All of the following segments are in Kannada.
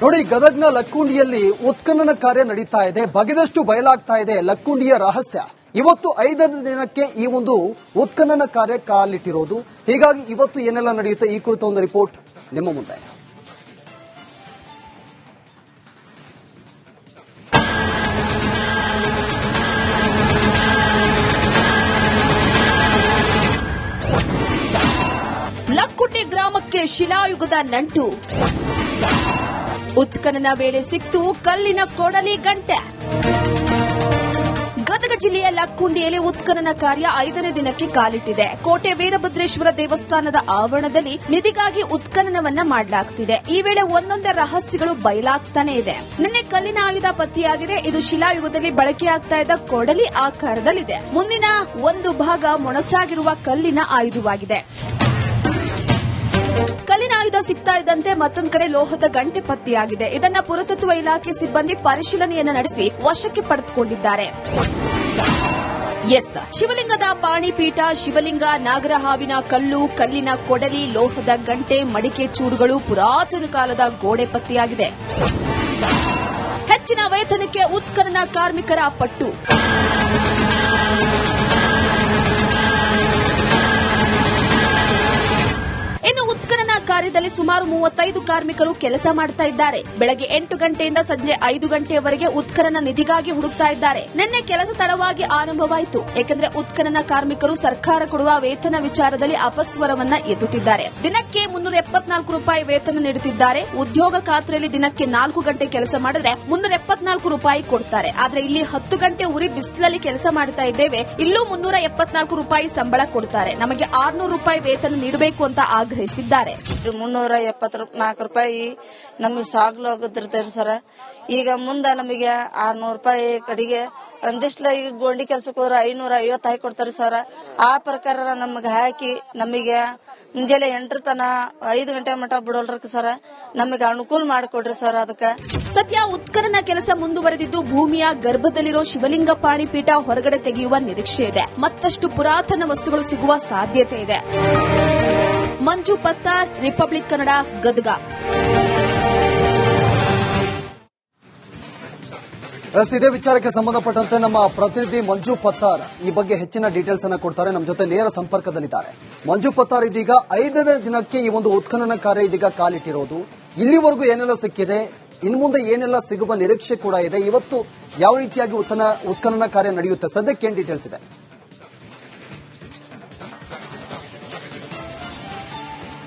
ನೋಡಿ, ಗದಗ್ನ ಲಕ್ಕುಂಡಿಯಲ್ಲಿ ಉತ್ಖನನ ಕಾರ್ಯ ನಡೀತಾ ಇದೆ. ಬಗೆದಷ್ಟು ಬಯಲಾಗ್ತಾ ಇದೆ ಲಕ್ಕುಂಡಿಯ ರಹಸ್ಯ. ಇವತ್ತು 5ನೇ ದಿನಕ್ಕೆ ಈ ಒಂದು ಉತ್ಖನನ ಕಾರ್ಯ ಕಾಲಿಟ್ಟಿರೋದು. ಹೀಗಾಗಿ ಇವತ್ತು ಏನೆಲ್ಲ ನಡೆಯುತ್ತೆ ಈ ಕುರಿತ ಒಂದು ರಿಪೋರ್ಟ್ ನಿಮ್ಮ ಮುಂದೆ. ಲಕ್ಕುಂಡಿ ಗ್ರಾಮಕ್ಕೆ ಶಿಲಾಯುಗದ ನಂಟು. ಉತ್ಖನನ ವೇಳೆ ಸಿಕ್ತು ಕಲ್ಲಿನ ಕೊಡಲಿ ಗಂಟೆ. ಗದಗ ಜಿಲ್ಲೆಯ ಲಕ್ಕುಂಡಿಯಲ್ಲಿ ಉತ್ಖನನ ಕಾರ್ಯ 5ನೇ ದಿನಕ್ಕೆ ಕಾಲಿಟ್ಟಿದೆ. ಕೋಟೆ ವೀರಭದ್ರೇಶ್ವರ ದೇವಸ್ಥಾನದ ಆವರಣದಲ್ಲಿ ನಿಧಿಗಾಗಿ ಉತ್ಖನನವನ್ನ ಮಾಡಲಾಗುತ್ತಿದೆ. ಈ ವೇಳೆ ಒಂದೊಂದೇ ರಹಸ್ಯಗಳು ಬಯಲಾಗ್ತಾನೆ ಇದೆ. ನಿನ್ನೆ ಕಲ್ಲಿನ ಆಯುಧ ಪತ್ತೆಯಾಗಿದೆ. ಇದು ಶಿಲಾಯುಗದಲ್ಲಿ ಬಳಕೆಯಾಗ್ತಾ ಇದ್ದ ಕೊಡಲಿ ಆಕಾರದಲ್ಲಿದೆ. ಮುಂದಿನ ಒಂದು ಭಾಗ ಮೊನಚಾಗಿರುವ ಕಲ್ಲಿನ ಆಯುಧವಾಗಿದೆ. ಕಲ್ಲಿನ ಆಯುಧ ಸಿಗ್ತಾ ಇದ್ದಂತೆ ಮತ್ತೊಂದು ಕಡೆ ಲೋಹದ ಗಂಟೆ ಪತ್ತೆಯಾಗಿದೆ. ಇದನ್ನ ಪುರಾತತ್ವ ಇಲಾಖೆ ಸಿಬ್ಬಂದಿ ಪರಿಶೀಲನೆಯನ್ನು ನಡೆಸಿ ವಶಕ್ಕೆ ಪಡೆದುಕೊಂಡಿದ್ದಾರೆ. ಶಿವಲಿಂಗದ ಪಾಣಿಪೀಠ, ಶಿವಲಿಂಗ, ನಾಗರಹಾವಿನ ಕಲ್ಲು, ಕಲ್ಲಿನ ಕೊಡಲಿ, ಲೋಹದ ಗಂಟೆ, ಮಡಿಕೆ ಚೂರುಗಳು, ಪುರಾತನ ಕಾಲದ ಗೋಡೆ ಪತ್ತೆಯಾಗಿದೆ. ಹೆಚ್ಚಿನ ವೇತನಕ್ಕೆ ಉತ್ಖನನ ಕಾರ್ಮಿಕರ ಪಟ್ಟು. ಇನ್ನು ಉತ್ಖನನ ಕಾರ್ಯದಲ್ಲಿ ಸುಮಾರು 35 ಕಾರ್ಮಿಕರು ಕೆಲಸ ಮಾಡ್ತಾ ಇದ್ದಾರೆ. ಬೆಳಗ್ಗೆ 8 ಗಂಟೆಯಿಂದ ಸಂಜೆ 5 ಗಂಟೆಯವರೆಗೆ ಉತ್ಖನನ ನಿಧಿಗಾಗಿ ಹುಡುಕ್ತಾ ಇದ್ದಾರೆ. ನಿನ್ನೆ ಕೆಲಸ ತಡವಾಗಿ ಆರಂಭವಾಯಿತು. ಏಕೆಂದರೆ ಉತ್ಖನನ ಕಾರ್ಮಿಕರು ಸರ್ಕಾರ ಕೊಡುವ ವೇತನ ವಿಚಾರದಲ್ಲಿ ಅಪಸ್ವರವನ್ನ ಎತ್ತುತ್ತಿದ್ದಾರೆ. ದಿನಕ್ಕೆ 374 ರೂಪಾಯಿ ವೇತನ ನೀಡುತ್ತಿದ್ದಾರೆ. ಉದ್ಯೋಗ ಖಾತ್ರಿಯಲ್ಲಿ ದಿನಕ್ಕೆ 4 ಗಂಟೆ ಕೆಲಸ ಮಾಡಿದ್ರೆ 374 ರೂಪಾಯಿ ಕೊಡ್ತಾರೆ. ಆದ್ರೆ ಇಲ್ಲಿ 10 ಗಂಟೆ ಉರಿ ಬಿಸಿಲಲ್ಲಿ ಕೆಲಸ ಮಾಡ್ತಾ ಇದ್ದೇವೆ. ಇಲ್ಲೂ 374 ರೂಪಾಯಿ ಸಂಬಳ ಕೊಡ್ತಾರೆ. ನಮಗೆ 600 ರೂಪಾಯಿ ವೇತನ ನೀಡಬೇಕು ಅಂತ ಆಗ್ರಹಿಸಿದ್ದಾರೆ. 374 ರೂಪಾಯಿ ನಮಗೆ ಸಾಗ್ಲು ಆಗುತ್ತಿರ್ತಾರೆ ಸರ್. ಈಗ ಮುಂದೆ ನಮಗೆ 600 ರೂಪಾಯಿ ಕಡೆಗೆ ಒಂದಿಷ್ಟು ಈಗ ಗೋಂಡಿ ಕೆಲ್ಸಕ್ಕೆ ಹೋದ್ರೆ 550 ಹಾಕಿ ಕೊಡ್ತಾರೆ ಸರ್. ಆ ಪ್ರಕಾರ ನಮಗೆ ಹಾಕಿ ನಮಗೆ ಮುಂಜಾನೆ 8 ತನ 5 ಗಂಟೆ ಮಟ್ಟ ಬಿಡೋಲ್ರಿ ಸರ್. ನಮಗೆ ಅನುಕೂಲ ಮಾಡಿಕೊಡ್ರಿ ಸರ್. ಅದಕ್ಕೆ ಸದ್ಯ ಉತ್ಖನನ ಕೆಲಸ ಮುಂದುವರೆದಿದ್ದು ಭೂಮಿಯ ಗರ್ಭದಲ್ಲಿರೋ ಶಿವಲಿಂಗ ಪಾಣಿಪೀಠ ಹೊರಗಡೆ ತೆಗೆಯುವ ನಿರೀಕ್ಷೆ ಇದೆ. ಮತ್ತಷ್ಟು ಪುರಾತನ ವಸ್ತುಗಳು ಸಿಗುವ ಸಾಧ್ಯತೆ ಇದೆ. ಮಂಜು ಪತ್ತಾರ್, ರಿಪಬ್ಲಿಕ್ ಕನ್ನಡ, ಗದಗ. ಇದೇ ವಿಚಾರಕ್ಕೆ ಸಂಬಂಧಪಟ್ಟಂತೆ ನಮ್ಮ ಪ್ರತಿನಿಧಿ ಮಂಜು ಪತ್ತಾರ್ ಈ ಬಗ್ಗೆ ಹೆಚ್ಚಿನ ಡೀಟೇಲ್ಸ್ ಅನ್ನು ಕೊಡ್ತಾರೆ. ನಮ್ಮ ಜೊತೆ ನೇರ ಸಂಪರ್ಕದಲ್ಲಿದ್ದಾರೆ. ಮಂಜು ಪತ್ತಾರ್, ಇದೀಗ 5ನೇ ದಿನಕ್ಕೆ ಈ ಒಂದು ಉತ್ಖನನ ಕಾರ್ಯ ಇದೀಗ ಕಾಲಿಟ್ಟಿರೋದು. ಇಲ್ಲಿವರೆಗೂ ಏನೆಲ್ಲ ಸಿಕ್ಕಿದೆ, ಇನ್ನು ಮುಂದೆ ಏನೆಲ್ಲ ಸಿಗುವ ನಿರೀಕ್ಷೆ ಕೂಡ ಇದೆ, ಇವತ್ತು ಯಾವ ರೀತಿಯಾಗಿ ಉತ್ಖನನ ಕಾರ್ಯ ನಡೆಯುತ್ತೆ, ಸದ್ಯಕ್ಕೆ ಏನ್ ಡೀಟೇಲ್ಸ್ ಇದೆ?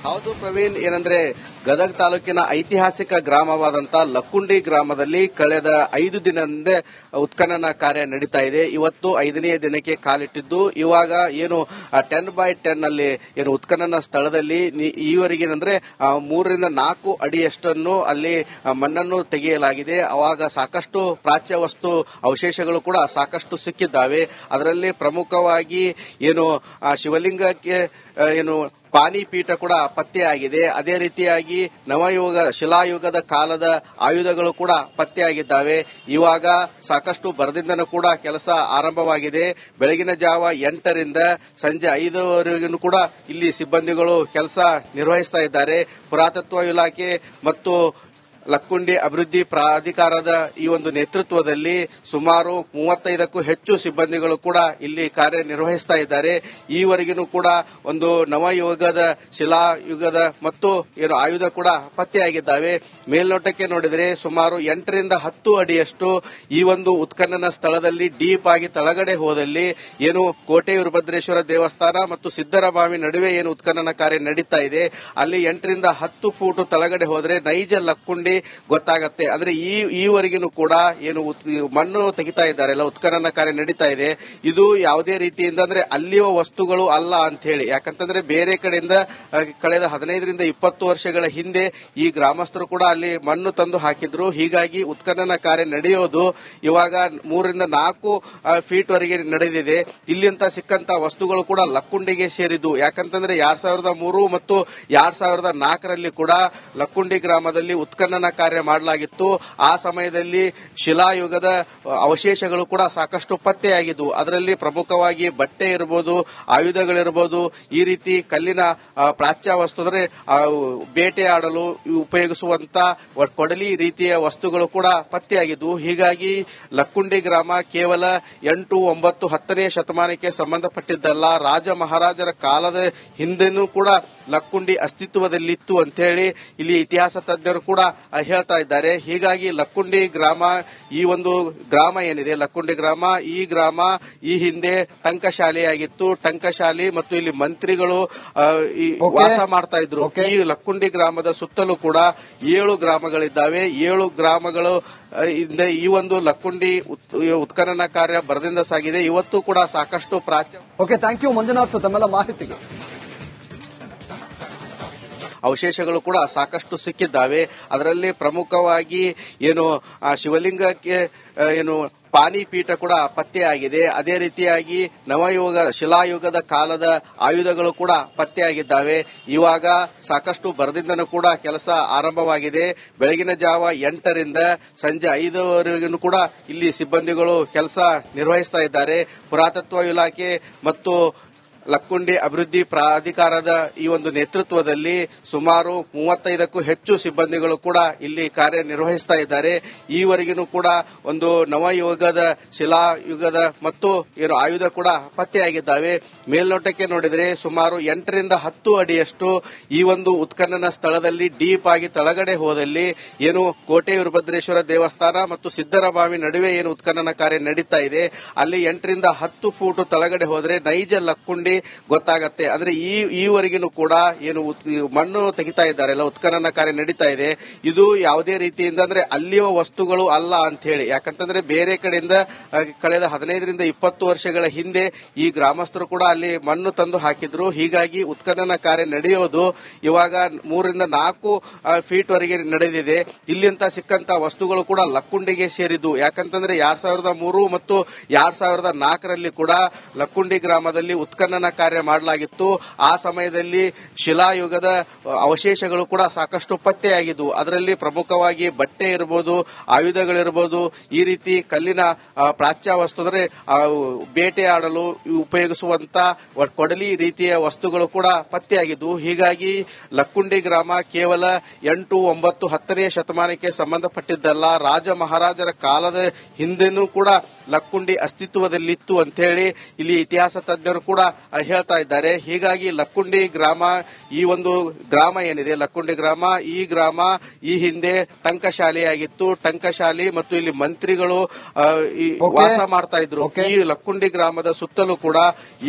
ಹೌದು ಪ್ರವೀಣ್, ಏನಂದ್ರೆ ಗದಗ ತಾಲೂಕಿನ ಐತಿಹಾಸಿಕ ಗ್ರಾಮವಾದಂತಹ ಲಕ್ಕುಂಡಿ ಗ್ರಾಮದಲ್ಲಿ ಕಳೆದ 5 ದಿನದಿಂದ ಉತ್ಖನನ ಕಾರ್ಯ ನಡೀತಾ ಇದೆ. ಇವತ್ತು 5ನೇ ದಿನಕ್ಕೆ ಕಾಲಿಟ್ಟಿದ್ದು, ಇವಾಗ ಏನು 10x10 ಅಲ್ಲಿ ಏನು ಉತ್ಖನನ ಸ್ಥಳದಲ್ಲಿ ಈವರೆಗೆ ಏನಂದ್ರೆ 3 ರಿಂದ 4 ಅಡಿಯಷ್ಟನ್ನು ಅಲ್ಲಿ ಮಣ್ಣನ್ನು ತೆಗೆಯಲಾಗಿದೆ. ಅವಾಗ ಸಾಕಷ್ಟು ಪ್ರಾಚ್ಯ ವಸ್ತು ಅವಶೇಷಗಳು ಕೂಡ ಸಾಕಷ್ಟು ಸಿಕ್ಕಿದ್ದಾವೆ. ಅದರಲ್ಲಿ ಪ್ರಮುಖವಾಗಿ ಏನು ಶಿವಲಿಂಗಕ್ಕೆ ಏನು ಪಾಣಿಪೀಠ ಕೂಡ ಪತ್ತೆಯಾಗಿದೆ. ಅದೇ ರೀತಿಯಾಗಿ ನವಯುಗ ಶಿಲಾಯುಗದ ಕಾಲದ ಆಯುಧಗಳು ಕೂಡ ಪತ್ತೆಯಾಗಿದ್ದಾವೆ. ಇವಾಗ ಸಾಕಷ್ಟು ಬರದಿಂದನೂ ಕೂಡ ಕೆಲಸ ಆರಂಭವಾಗಿದೆ. ಬೆಳಗಿನ ಜಾವ 8 ರಿಂದ ಸಂಜೆ 5 ಕೂಡ ಇಲ್ಲಿ ಸಿಬ್ಬಂದಿಗಳು ಕೆಲಸ ನಿರ್ವಹಿಸ್ತಾ ಇದ್ದಾರೆ. ಪುರಾತತ್ವ ಇಲಾಖೆ ಮತ್ತು ಲಕ್ಕುಂಡಿ ಅಭಿವೃದ್ಧಿ ಪ್ರಾಧಿಕಾರದ ಈ ಒಂದು ನೇತೃತ್ವದಲ್ಲಿ ಸುಮಾರು 35ಕ್ಕೂ ಹೆಚ್ಚು ಸಿಬ್ಬಂದಿಗಳು ಕೂಡ ಇಲ್ಲಿ ಕಾರ್ಯನಿರ್ವಹಿಸ್ತಾ ಇದ್ದಾರೆ. ಈವರೆಗೂ ಕೂಡ ಒಂದು ನವಯುಗದ ಶಿಲಾಯುಗದ ಮತ್ತು ಏನು ಆಯುಧ ಕೂಡ ಪತ್ತೆಯಾಗಿದ್ದಾವೆ. ಮೇಲ್ನೋಟಕ್ಕೆ ನೋಡಿದರೆ ಸುಮಾರು 8 ರಿಂದ 10 ಅಡಿಯಷ್ಟು ಈ ಒಂದು ಉತ್ಖನನ ಸ್ಥಳದಲ್ಲಿ ಡೀಪ್ ಆಗಿ ತಳಗಡೆ ಹೋದಲ್ಲಿ ಏನು ಕೋಟೆ ವೀರಭದ್ರೇಶ್ವರ ದೇವಸ್ಥಾನ ಮತ್ತು ಸಿದ್ದರಬಾವಿ ನಡುವೆ ಏನು ಉತ್ಖನನ ಕಾರ್ಯ ನಡೀತಾ ಇದೆ, ಅಲ್ಲಿ 8 ರಿಂದ 10 ಫೂಟ್ ತಳಗಡೆ ಹೋದ್ರೆ ನೈಜ ಲಕ್ಕುಂಡಿ ಗೊತ್ತಾಗತ್ತೆ. ಅಂದ್ರೆ ಈವರೆಗೂ ಕೂಡ ಏನು ಮಣ್ಣು ತೆಗಿತಾ ಇದ್ದಾರೆ, ಉತ್ಖನನ ಕಾರ್ಯ ನಡೀತಾ ಇದೆ. ಇದು ಯಾವುದೇ ರೀತಿಯಿಂದ ಅಂದ್ರೆ ಅಲ್ಲಿಯ ವಸ್ತುಗಳು ಅಲ್ಲ ಅಂತ ಹೇಳಿ, ಯಾಕಂತಂದ್ರೆ ಬೇರೆ ಕಡೆಯಿಂದ ಕಳೆದ 15 ರಿಂದ 20 ವರ್ಷಗಳ ಹಿಂದೆ ಈ ಗ್ರಾಮಸ್ಥರು ಕೂಡ ಅಲ್ಲಿ ಮಣ್ಣು ತಂದು ಹಾಕಿದ್ರು. ಹೀಗಾಗಿ ಉತ್ಖನನ ಕಾರ್ಯ ನಡೆಯೋದು ಇವಾಗ 3 ರಿಂದ 4 ಫೀಟ್ ವರೆಗೆ ನಡೆದಿದೆ. ಇಲ್ಲಿಂದ ಸಿಕ್ಕಂತ ವಸ್ತುಗಳು ಕೂಡ ಲಕ್ಕುಂಡಿಗೆ ಸೇರಿದ್ದು. ಯಾಕಂತಂದ್ರೆ 2003 ಮತ್ತು 2004ರಲ್ಲಿ ಕೂಡ ಲಕ್ಕುಂಡಿ ಗ್ರಾಮದಲ್ಲಿ ಉತ್ಖನನ ಕಾರ್ಯ ಮಾಡಲಾಗಿತ್ತು. ಆ ಸಮಯದಲ್ಲಿ ಶಿಲಾಯುಗದ ಅವಶೇಷಗಳು ಕೂಡ ಸಾಕಷ್ಟು ಪತ್ತೆಯಾಗಿದ್ದವು. ಅದರಲ್ಲಿ ಪ್ರಮುಖವಾಗಿ ಬಟ್ಟೆ ಇರಬಹುದು, ಆಯುಧಗಳಿರಬಹುದು, ಈ ರೀತಿ ಕಲ್ಲಿನ ಪ್ರಾಚ್ಯ ವಸ್ತು ಅಂದ್ರೆ ಬೇಟೆಯಾಡಲು ಉಪಯೋಗಿಸುವಂತ ಕೊಡಲಿ ರೀತಿಯ ವಸ್ತುಗಳು ಕೂಡ ಪತ್ತೆಯಾಗಿದ್ದು, ಹೀಗಾಗಿ ಲಕ್ಕುಂಡಿ ಗ್ರಾಮ ಕೇವಲ 8, 9, 10ನೇ ಶತಮಾನಕ್ಕೆ ಸಂಬಂಧಪಟ್ಟಿದ್ದಲ್ಲ, ರಾಜ ಮಹಾರಾಜರ ಕಾಲದ ಹಿಂದೆನೂ ಕೂಡ ಲಕ್ಕುಂಡಿ ಅಸ್ತಿತ್ವದಲ್ಲಿತ್ತು ಅಂತ ಹೇಳಿ ಇಲ್ಲಿ ಇತಿಹಾಸ ತಜ್ಞರು ಕೂಡ ಹೇಳ್ತಾ ಇದ್ದಾರೆ. ಹೀಗಾಗಿ ಲಕ್ಕುಂಡಿ ಗ್ರಾಮ, ಈ ಒಂದು ಗ್ರಾಮ ಏನಿದೆ ಲಕ್ಕುಂಡಿ ಗ್ರಾಮ, ಈ ಗ್ರಾಮ ಈ ಹಿಂದೆ ಟಂಕಶಾಲೆಯಾಗಿತ್ತು. ಟಂಕಶಾಲೆ ಮತ್ತು ಇಲ್ಲಿ ಮಂತ್ರಿಗಳು ವಾಸ ಮಾಡ್ತಾ ಇದ್ರು. ಈ ಲಕ್ಕುಂಡಿ ಗ್ರಾಮದ ಸುತ್ತಲೂ ಕೂಡ 7 ಗ್ರಾಮಗಳಿದ್ದಾವೆ. 7 ಗ್ರಾಮಗಳು ಈ ಒಂದು ಲಕ್ಕುಂಡಿ ಉತ್ಖನನ ಕಾರ್ಯ ಭರದಿಂದ ಸಾಗಿದೆ. ಇವತ್ತು ಕೂಡ ಸಾಕಷ್ಟು ಓಕೆ, ಥ್ಯಾಂಕ್ ಯು ಮಂಜುನಾಥ್ ತಮ್ಮೆಲ್ಲ ಮಾಹಿತಿಗೆ. ಅವಶೇಷಗಳು ಕೂಡ ಸಾಕಷ್ಟು ಸಿಕ್ಕಿದ್ದಾವೆ. ಅದರಲ್ಲಿ ಪ್ರಮುಖವಾಗಿ ಶಿವಲಿಂಗಕ್ಕೆ ಪಾಣಿಪೀಠ ಕೂಡ ಪತ್ತೆಯಾಗಿದೆ. ಅದೇ ರೀತಿಯಾಗಿ ಶಿಲಾಯುಗದ ಕಾಲದ ಆಯುಧಗಳು ಕೂಡ ಪತ್ತೆಯಾಗಿದ್ದಾವೆ. ಇವಾಗ ಸಾಕಷ್ಟು ಭರದಿಂದನೂ ಕೂಡ ಕೆಲಸ ಆರಂಭವಾಗಿದೆ. ಬೆಳಗಿನ ಜಾವ 8ರಿಂದ ಸಂಜೆ 5ವರೆಗೂ ಕೂಡ ಇಲ್ಲಿ ಸಿಬ್ಬಂದಿಗಳು ಕೆಲಸ ನಿರ್ವಹಿಸ್ತಾ ಇದ್ದಾರೆ. ಪುರಾತತ್ವ ಇಲಾಖೆ ಮತ್ತು ಲಕ್ಕುಂಡಿ ಅಭಿವೃದ್ಧಿ ಪ್ರಾಧಿಕಾರದ ಈ ಒಂದು ನೇತೃತ್ವದಲ್ಲಿ ಸುಮಾರು 35ಕ್ಕೂ ಹೆಚ್ಚು ಸಿಬ್ಬಂದಿಗಳು ಕೂಡ ಇಲ್ಲಿ ಕಾರ್ಯನಿರ್ವಹಿಸ್ತಾ ಇದ್ದಾರೆ. ಈವರೆಗೂ ಕೂಡ ಒಂದು ನವಯುಗದ ಶಿಲಾಯುಗದ ಮತ್ತು ಆಯುಧ ಕೂಡ ಪತ್ತೆಯಾಗಿದ್ದಾವೆ. ಮೇಲ್ನೋಟಕ್ಕೆ ನೋಡಿದರೆ ಸುಮಾರು 8ರಿಂದ 10 ಅಡಿಯಷ್ಟು ಈ ಒಂದು ಉತ್ಖನನ ಸ್ಥಳದಲ್ಲಿ ಡೀಪ್ ಆಗಿ ತಳಗಡೆ ಹೋದಲ್ಲಿ ಕೋಟೆ ವೀರಭದ್ರೇಶ್ವರ ದೇವಸ್ಥಾನ ಮತ್ತು ಸಿದ್ದರಬಾವಿ ನಡುವೆ ಉತ್ಖನನ ಕಾರ್ಯ ನಡೀತಾ ಇದೆ. ಅಲ್ಲಿ 8ರಿಂದ 10 ಫೂಟ್ ತಳಗಡೆ ಹೋದರೆ ನೈಜ ಲಕ್ಕುಂಡಿ ಗೊತ್ತಾಗತ್ತೆ. ಅಂದ್ರೆ ಈವರೆಗೂ ಕೂಡ ಮಣ್ಣು ತೆಗಿತಾ ಇದ್ದಾರೆಲ್ಲ, ಉತ್ಖನನ ಕಾರ್ಯ ನಡೀತಾ ಇದೆ. ಇದು ಯಾವುದೇ ರೀತಿಯಿಂದ ಅಂದ್ರೆ ಅಲ್ಲಿಯ ವಸ್ತುಗಳು ಅಲ್ಲ ಅಂತ ಹೇಳಿ, ಯಾಕಂತಂದ್ರೆ ಬೇರೆ ಕಡೆಯಿಂದ ಕಳೆದ 15ರಿಂದ 20 ವರ್ಷಗಳ ಹಿಂದೆ ಈ ಗ್ರಾಮಸ್ಥರು ಕೂಡ ಅಲ್ಲಿ ಮಣ್ಣು ತಂದು ಹಾಕಿದ್ರು. ಹೀಗಾಗಿ ಉತ್ಖನನ ಕಾರ್ಯ ನಡೆಯೋದು ಇವಾಗ 3ರಿಂದ 4 ಫೀಟ್ ವರೆಗೆ ನಡೆದಿದೆ. ಇಲ್ಲಿಂದ ಸಿಕ್ಕಂತ ವಸ್ತುಗಳು ಕೂಡ ಲಕ್ಕುಂಡಿಗೆ ಸೇರಿದ್ದು. ಯಾಕಂತಂದ್ರೆ 2003 ಮತ್ತು 2004ರಲ್ಲಿ ಕೂಡ ಲಕ್ಕುಂಡಿ ಗ್ರಾಮದಲ್ಲಿ ಉತ್ಖನನ ಕಾರ್ಯ ಮಾಡಲಾಗಿತ್ತು. ಆ ಸಮಯದಲ್ಲಿ ಶಿಲಾಯುಗದ ಅವಶೇಷಗಳು ಕೂಡ ಸಾಕಷ್ಟು ಪತ್ತೆಯಾಗಿದ್ದು, ಅದರಲ್ಲಿ ಪ್ರಮುಖವಾಗಿ ಬಟ್ಟೆ ಇರಬಹುದು, ಆಯುಧಗಳಿರಬಹುದು, ಈ ರೀತಿ ಕಲ್ಲಿನ ಪ್ರಾಚ್ಯ ವಸ್ತು ಅಂದ್ರೆ ಬೇಟೆಯಾಡಲು ಉಪಯೋಗಿಸುವಂತ ಕೊಡಲಿ ರೀತಿಯ ವಸ್ತುಗಳು ಕೂಡ ಪತ್ತೆಯಾಗಿದ್ದು. ಹೀಗಾಗಿ ಲಕ್ಕುಂಡಿ ಗ್ರಾಮ ಕೇವಲ 8, 9, 10ನೇ ಶತಮಾನಕ್ಕೆ ಸಂಬಂಧಪಟ್ಟಿದ್ದಲ್ಲ, ರಾಜ ಮಹಾರಾಜರ ಕಾಲದ ಹಿಂದೆನೂ ಕೂಡ ಲಕ್ಕುಂಡಿ ಅಸ್ತಿತ್ವದಲ್ಲಿತ್ತು ಅಂತ ಹೇಳಿ ಇಲ್ಲಿ ಇತಿಹಾಸ ತಜ್ಞರು ಕೂಡ ಹೇಳ್ತಾ ಇದ್ದಾರೆ. ಹೀಗಾಗಿ ಲಕ್ಕುಂಡಿ ಗ್ರಾಮ, ಈ ಒಂದು ಗ್ರಾಮ ಏನಿದೆ ಲಕ್ಕುಂಡಿ ಗ್ರಾಮ, ಈ ಗ್ರಾಮ ಈ ಹಿಂದೆ ಟಂಕಶಾಲೆಯಾಗಿತ್ತು. ಟಂಕಶಾಲೆ ಮತ್ತು ಇಲ್ಲಿ ಮಂತ್ರಿಗಳು ವಾಸ ಮಾಡ್ತಾ ಇದ್ರು. ಈ ಲಕ್ಕುಂಡಿ ಗ್ರಾಮದ ಸುತ್ತಲೂ ಕೂಡ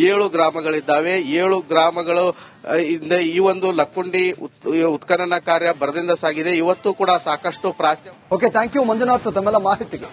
7 ಗ್ರಾಮಗಳಿದ್ದಾವೆ. 7 ಗ್ರಾಮಗಳು ಈ ಒಂದು ಲಕ್ಕುಂಡಿ ಉತ್ಖನನ ಕಾರ್ಯ ಭರದಿಂದ ಸಾಗಿದೆ. ಇವತ್ತು ಕೂಡ ಸಾಕಷ್ಟು ಓಕೆ, ಥ್ಯಾಂಕ್ ಯು ಮಂಜುನಾಥ್ ತಮ್ಮೆಲ್ಲ ಮಾಹಿತಿಗೆ.